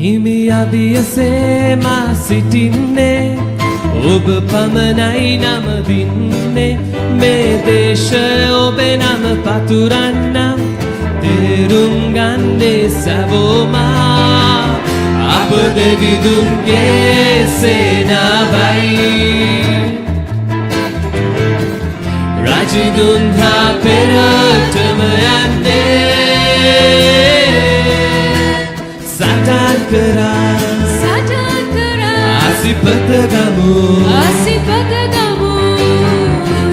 හිමි අභියසේ මා සිටින්නේ ඔබ පමණයි නම දින්නේ මේ දේශය ඔබේ නම පතුරන්නම් තේරුම් ගන්නේ සැවොමා අප දෙවිදුන්ගේ සේනාවයි රජිදුන් හා පෙරටම යන්නේ සටන් කරා ආසිපත ගමු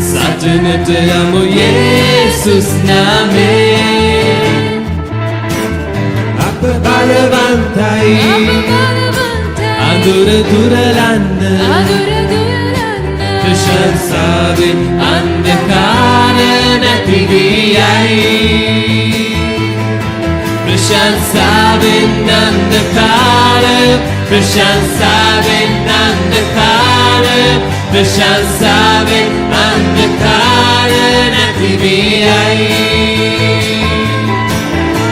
සටනට යමු යේසුස් නාමයෙන් අප බලවන්තයි අඳුර දුරලන්න ප්‍රශංසාවෙන් අන්ධකාර නැති වී යයි ප්‍රශංසාවෙන් අන්ධකාර ප්‍රශංසාවෙන් අන්ධකාර ප්‍රශංසාවෙන් අන්ධකාර නැති වී යයි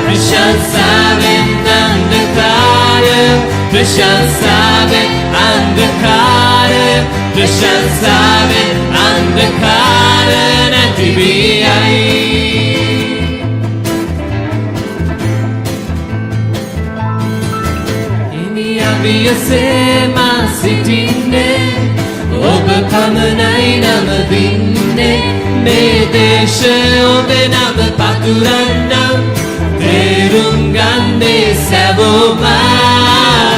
ප්‍රශංසාවෙන් අන්ධකාර ප්‍රශංසාවෙන් අන්ධකාර ප්‍රශංසාවෙන් අන්ධකාර නැති වී යයි අභියසේ මා සිටින්නේ ඔබ පමණයි නම දින්නේ මේ දේශය ඔබේ නම පතුරන්නම් තේරුම් ගන්නේ සැවොමා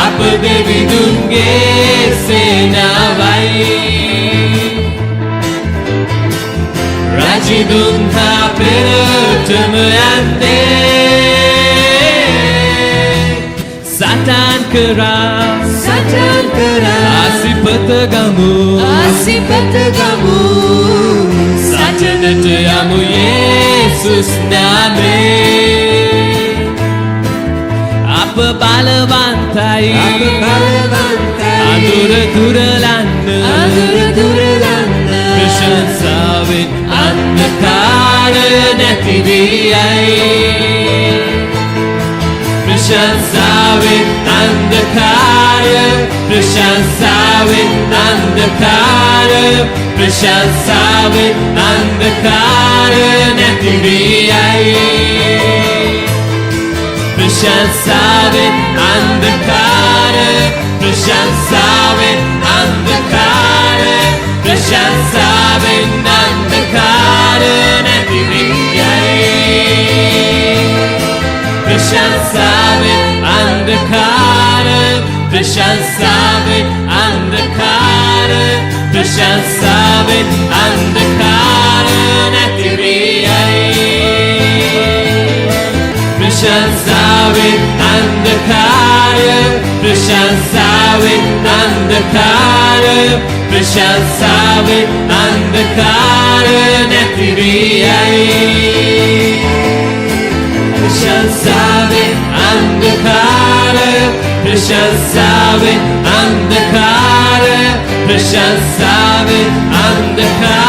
අප දෙවිදුන්ගේ සේනාවයි රජිදුන් හා පෙරටම යන්නේ සටන් කරා ආසිපත ගමු සටනට යමු යේසුස් නාමයෙන් අප බලවන්තයි අඳුර දුරලන්න ප්‍රශංසාවෙන් අන්ධකාර නැති වී යයි ප්‍රශංසාවෙන් අන්ධකාර ප්‍රශංසාවෙන් අන්ධකාර ප්‍රශංසාවෙන් අන්ධකාර නැති වී යයි ප්‍රශංසාවෙන් අන්ධකාර ප්‍රශංසාවෙන් අන්ධකාර ප්‍රශංසාවෙන් අන්ධකාර නැති වී යයි ප්‍රශංසාවෙන් අන්ධකාර ප්‍රශංසාවෙන් අන්ධකාර ප්‍රශංසාවෙන් අන්ධකාර නැති වී යයි ප්‍රශංසාවෙන් අන්ධකාර ප්‍රශංසාවෙන් අන්ධකාර ප්‍රශංසාවෙන් අන්ධකාර නැති වී යයි ප්‍රශංසාවෙන් අන්ධකාර ප්‍රශංසාවෙන් අන්ධකාර ප්‍රශංසාවෙන් අන්ධකාර